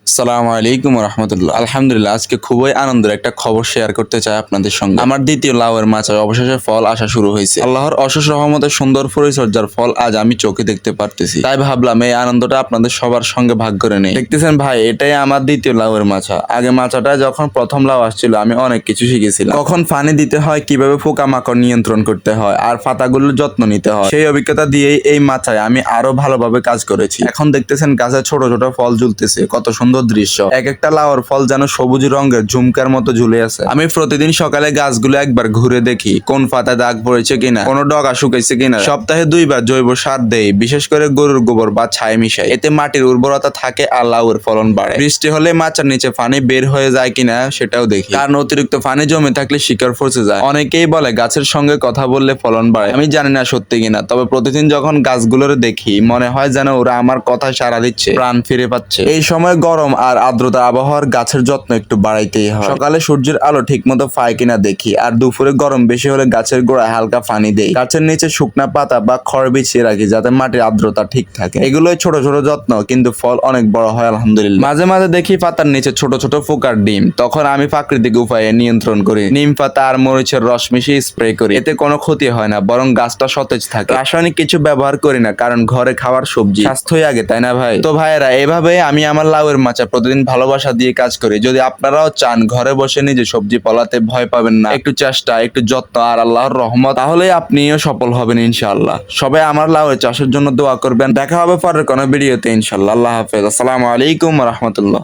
আসসালামু আলাইকুম রহমতুল্লাহ। আলহামদুলিল্লাহ, আজকে খুবই আনন্দের একটা খবর শেয়ার করতে চাই আপনাদের সঙ্গে। আমার দ্বিতীয় লাউয়ের মাচায় অবশেষে ফল আসা শুরু হয়েছে। আল্লাহর অশেষ রহমতের সুন্দর পরিচর্যার ফল আজ আমি চোখে দেখতে পারতেছি। তাই ভাবলাম এই আনন্দটা আপনাদের সবার সঙ্গে ভাগ করে নেই। দেখতেছেন ভাই, এটাই আমার দ্বিতীয় লাউয়ের মাচা। আগে মাচাটা যখন প্রথম লাউ আসছিল আমি অনেক কিছু শিখেছিলাম, কখন পানি দিতে হয়, কিভাবে পোকামাকড় নিয়ন্ত্রণ করতে হয় আর পাতাগুলোর যত্ন নিতে হয়। সেই অভিজ্ঞতা দিয়েই এই মাচায় আমি আরো ভালোভাবে কাজ করেছি। এখন দেখতেছেন গাছে ছোট ছোট ফল ঝুলতেছে, কত সুন্দর দৃশ্য। এক একটা লাউর ফল যেন সবুজ রঙের ঝুমকার মতো ঝুলে আছে। আমি প্রতিদিন সকালে গাছগুলো একবার ঘুরে দেখি কোন পাতায় দাগ পড়েছে কিনা, কোনো ডগা শুকাইছে কিনা। সপ্তাহে 2 বার জৈব সার দেই, বিশেষ করে গরুর গোবর বা ছাই মিশাই। এতে মাটির উর্বরতা থাকে আর লাউয়ের ফলন বাড়ে। বৃষ্টি হলে মাচার নিচে পানি বের হয়ে যায় কিনা সেটাও দেখি, কারণ অতিরিক্ত পানি জমে থাকলে শিকড় ফসে যায়। অনেকেই বলে গাছের সঙ্গে কথা বললে ফলন বাড়ে। আমি জানি না সত্যি কিনা, তবে প্রতিদিন যখন গাছগুলোর দেখি মনে হয় যেন ওরা আমার কথা সাড়া দিচ্ছে, প্রাণ ফিরে পাচ্ছে। এই সময় গরম আর আর্দ্রতা আবহাওয়ার গাছের যত্ন একটু বাড়াইতেই হয়। সকালে সূর্যের আলো ঠিক মতো পায় কিনা দেখি, আর দুপুরে গরম বেশি হলে গাছের গোড়ায় হালকা পানি দেই। গাছের নিচে শুকনা পাতা বা খড় বিছিয়ে রাখি যাতে মাটির আর্দ্রতা ঠিক থাকে। এগুলোই ছোট ছোট যত্ন, কিন্তু ফল অনেক বড় হয় আলহামদুলিল্লাহ। মাঝে মাঝে দেখি পাতার নিচে ছোট ছোট পোকার ডিম, তখন আমি প্রাকৃতিক উপায়ে নিয়ন্ত্রণ করি। নিম পাতা আর মরিচের রস মিশিয়ে স্প্রে করি, এতে কোনো ক্ষতি হয় না, বরং গাছটা সতেজ থাকে। রাসায়নিক কিছু ব্যবহার করি না, কারণ ঘরে খাওয়ার সবজি, স্বাস্থ্যই আগে, তাই না ভাই? তো ভাইয়েরা, এভাবে আমি আমার লাউয়ের মাচা প্রতিদিন ভালোবাসা দিয়ে কাজ করি। যদি আপনারাও চান ঘরে বসে নিজে সবজি ফলাতে, ভয় পাবেন না। একটু চেষ্টা, একটু যত্ন আর আল্লাহর রহমত, তাহলে আপনিও সফল হবেন ইনশাআল্লাহ। সবাই আমার লাউয়ের চাষের জন্য দোয়া করবেন। দেখা হবে পরের কোনো ভিডিওতে ইনশাআল্লাহ। আল্লাহ হাফেজ। আসসালামু আলাইকুম রহমতুল্লাহ।